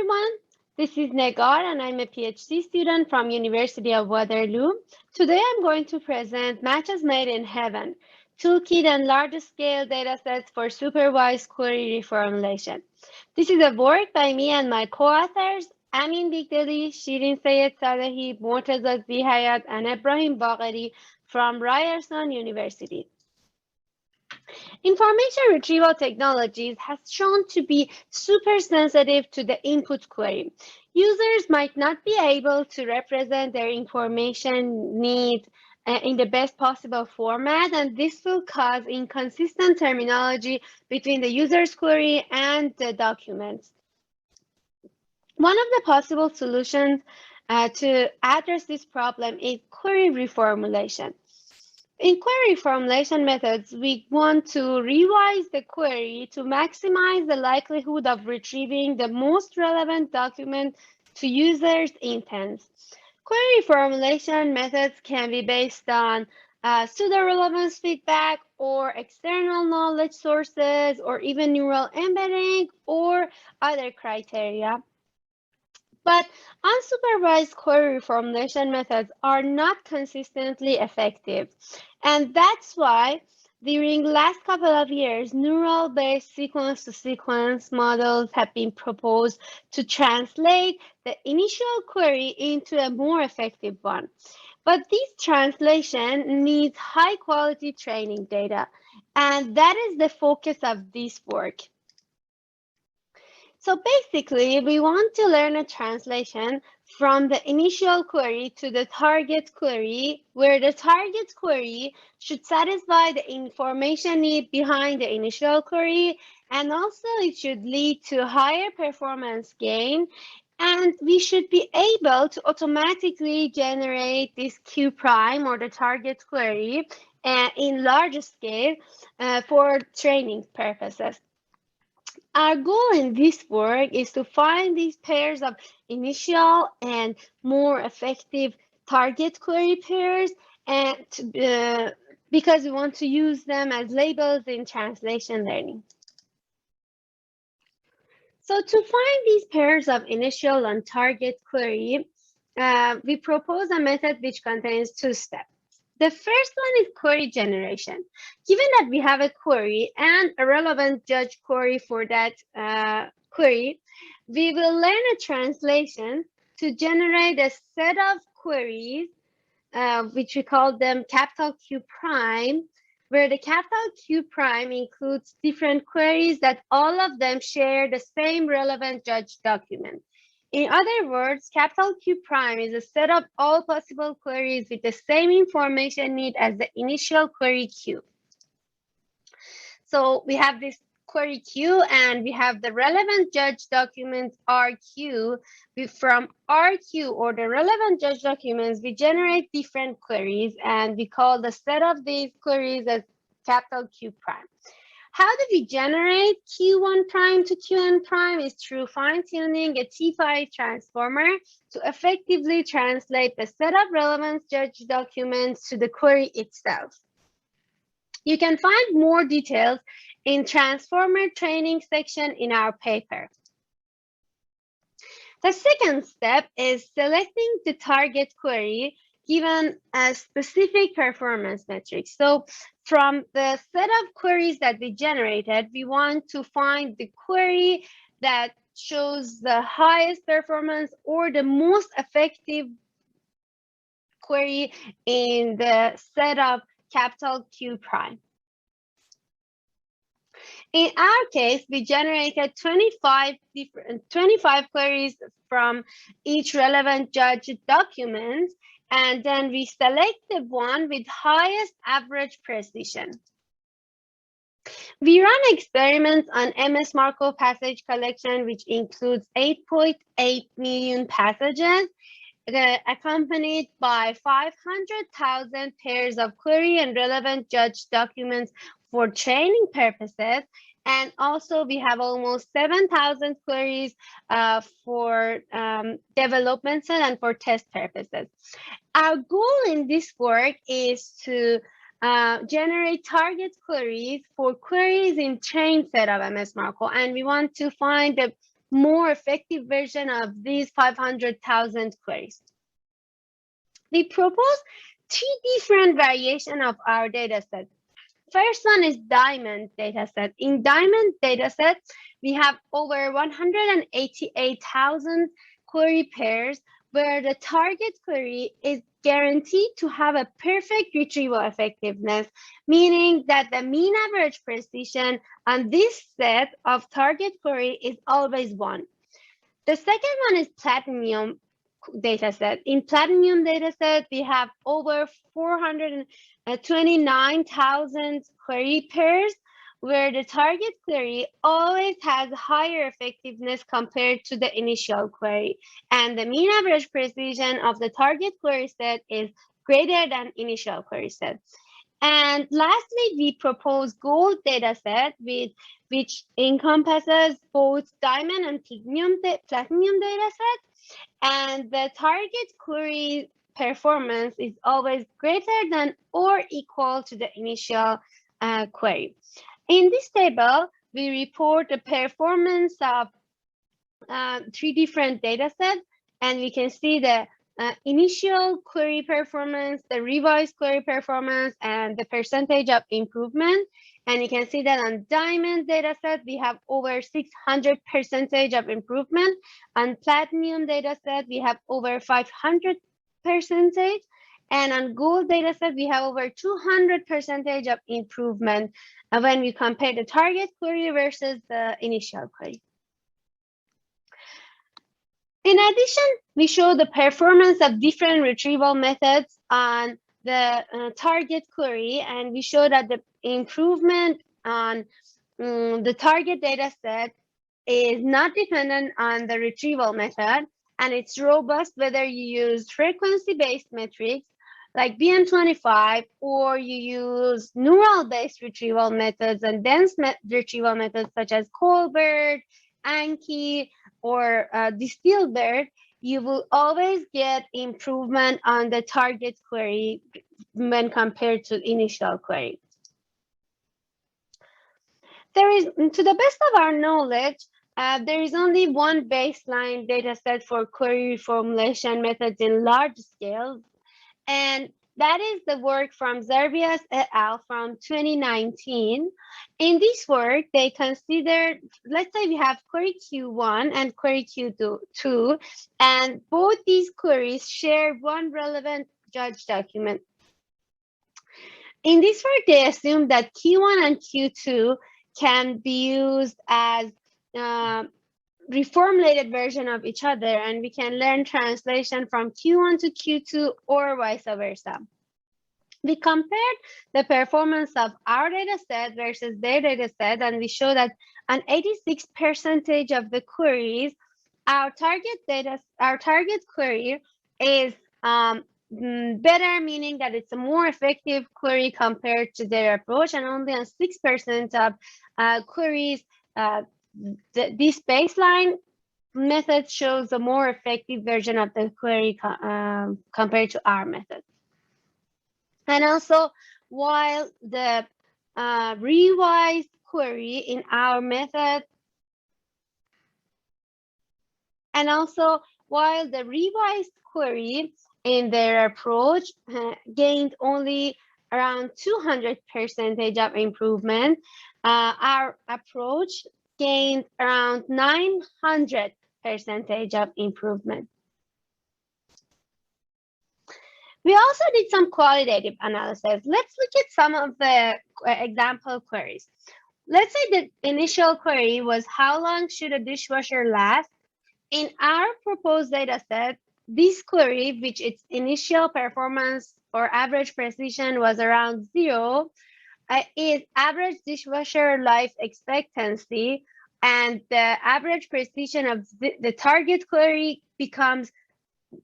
everyone. This is Negar and I'm a PhD student from University of Waterloo. Today I'm going to present Matches Made in Heaven, Toolkit and Large-Scale Datasets for Supervised Query Reformulation. This is a work by me and my co-authors, Amin Bigdeli, Shirin Sayed Salehi, Mortaza Zihayat, and Ibrahim Bagheri from Ryerson University. Information retrieval technologies has shown to be super sensitive to the input query. Users might not be able to represent their information need in the best possible format, and this will cause inconsistent terminology between the user's query and the documents. One of the possible solutions to address this problem is query reformulation. In query reformulation methods, we want to revise the query to maximize the likelihood of retrieving the most relevant document to users' intents. Query reformulation methods can be based on pseudo-relevance feedback or external knowledge sources or even neural embedding or other criteria. But unsupervised query reformulation methods are not consistently effective. And that's why during the last couple of years, neural-based sequence-to-sequence models have been proposed to translate the initial query into a more effective one. But this translation needs high-quality training data, and that is the focus of this work. So basically, we want to learn a translation from the initial query to the target query, where the target query should satisfy the information need behind the initial query, and also it should lead to higher performance gain, and we should be able to automatically generate this Q prime or the target query in large scale for training purposes. Our goal in this work is to find these pairs of initial and more effective target query pairs, and because we want to use them as labels in translation learning. So to find these pairs of initial and target query, we propose a method which contains two steps. The first one is query generation. Given that we have a query and a relevant judge query for that query, we will learn a translation to generate a set of queries, which we call them capital Q prime, where the capital Q prime includes different queries that all of them share the same relevant judge document. In other words, capital Q prime is a set of all possible queries with the same information need as the initial query Q. So we have this query Q and we have the relevant judge documents RQ. From RQ or the relevant judge documents, we generate different queries and we call the set of these queries as capital Q prime. How do we generate Q1 prime to Qn prime is through fine-tuning a T5 transformer to effectively translate the set of relevant judge documents to the query itself. You can find more details in transformer training section in our paper. The second step is selecting the target query given a specific performance metric. So from the set of queries that we generated, we want to find the query that shows the highest performance or the most effective query in the set of capital Q prime. In our case, we generated 25 queries from each relevant judge document, and then we select the one with highest average precision. We run experiments on MS Markov passage collection, which includes 8.8 million passages, accompanied by 500,000 pairs of query and relevant judge documents for training purposes. And also we have almost 7,000 queries for development and for test purposes. Our goal in this work is to generate target queries for queries in trained set of MS Markov, and we want to find the more effective version of these 500,000 queries. We propose 3 different variations of our dataset. First one is diamond dataset. In diamond dataset, we have over 188,000 query pairs where the target query is guaranteed to have a perfect retrieval effectiveness, meaning that the mean average precision on this set of target query is always 1. The second one is platinum dataset. In platinum dataset, we have over 429,000 query pairs where the target query always has higher effectiveness compared to the initial query, and the mean average precision of the target query set is greater than initial query set. And lastly, we propose gold dataset, which encompasses both diamond and platinum dataset, and the target query performance is always greater than or equal to the initial query. In this table, we report the performance of 3 different datasets, and we can see the initial query performance, the revised query performance, and the percentage of improvement. And you can see that on diamond dataset, we have over 600% of improvement. On platinum dataset, we have over 500%. And on gold dataset, we have over 200% of improvement when we compare the target query versus the initial query. In addition, we show the performance of different retrieval methods on the target query, and we show that the improvement on the target dataset is not dependent on the retrieval method, and it's robust whether you use frequency-based metrics like BM25, or you use neural-based retrieval methods and dense retrieval methods such as Colbert, Anki, or Distilbert. You will always get improvement on the target query when compared to initial query. There is, to the best of our knowledge, there is only one baseline data set for query reformulation methods in large scale, and that is the work from Zerbias et al. From 2019. In this work, they considered, let's say we have query Q1 and query Q2, and both these queries share one relevant judge document. In this work, they assume that Q1 and Q2 can be used as reformulated version of each other, and we can learn translation from Q1 to Q2 or vice versa. We compared the performance of our data set versus their data set, and we show that on 86% of the queries, our target query is better, meaning that it's a more effective query compared to their approach, and only on 6% of queries this baseline method shows a more effective version of the query compared to our method. And also, while the revised query in our method, and also while the revised query in their approach gained only around 200% of improvement, our approach gained around 900% of improvement. We also did some qualitative analysis. Let's look at some of the example queries. Let's say the initial query was, how long should a dishwasher last? In our proposed data set, this query, which its initial performance or average precision was around 0, is average dishwasher life expectancy, and the average precision of the target query becomes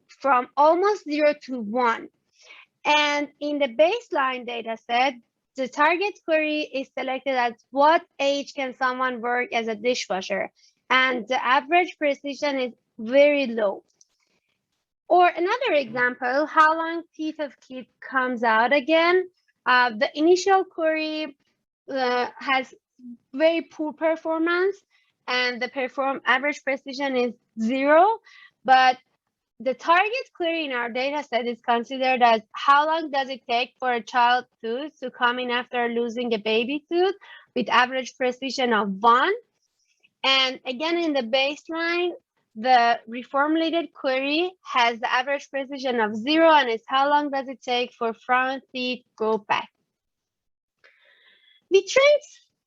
from almost 0 to 1. And in the baseline data set, the target query is selected as what age can someone work as a dishwasher, and the average precision is very low. Or another example, how long teeth of kid comes out again. The initial query has very poor performance, and the average precision is 0, but the target query in our data set is considered as how long does it take for a child tooth to come in after losing a baby tooth with average precision of 1. And again, in the baseline, the reformulated query has the average precision of 0, and it's how long does it take for front teeth go back. We trained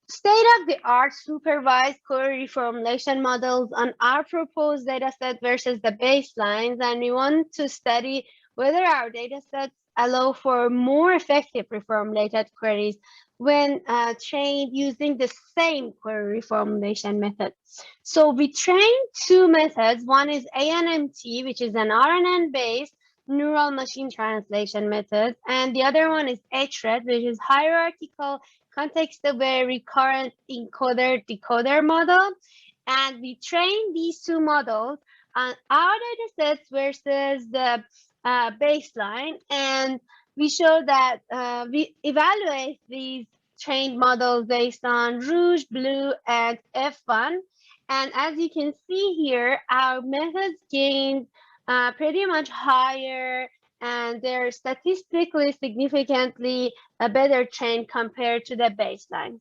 state-of-the-art supervised query reformulation models on our proposed dataset versus the baselines, and we want to study whether our datasets allow for more effective reformulated queries when trained using the same query reformulation method. So we trained 2 methods. One is ANMT, which is an RNN-based neural machine translation method, and the other one is HRED, which is hierarchical context-aware recurrent encoder-decoder model. And we trained these 2 models on our datasets versus the baseline, and we show that we evaluate these trained models based on Rouge, Blue, and F1. And as you can see here, our methods gained pretty much higher, and they're statistically significantly a better trained compared to the baseline.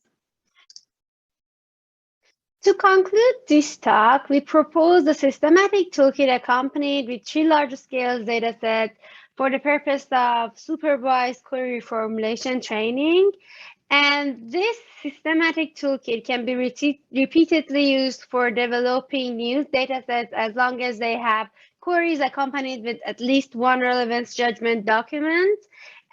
To conclude this talk, we propose a systematic toolkit accompanied with 3 large-scale datasets for the purpose of supervised query reformulation training. And this systematic toolkit can be repeatedly used for developing new datasets as long as they have queries accompanied with at least 1 relevance judgment document.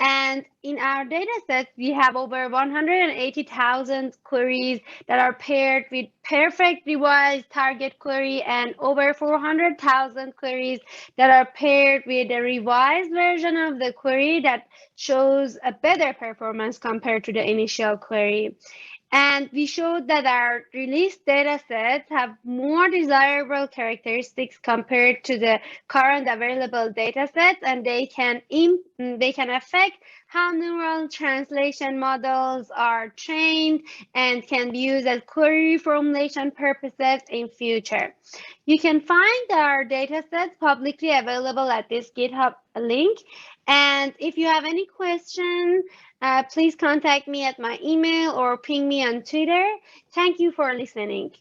And in our dataset, we have over 180,000 queries that are paired with perfect revised target query and over 400,000 queries that are paired with a revised version of the query that shows a better performance compared to the initial query. And we showed that our released data sets have more desirable characteristics compared to the current available data sets, and they can affect how neural translation models are trained and can be used as query reformulation purposes in future. You can find our data sets publicly available at this GitHub link. And if you have any questions, please contact me at my email or ping me on Twitter. Thank you for listening.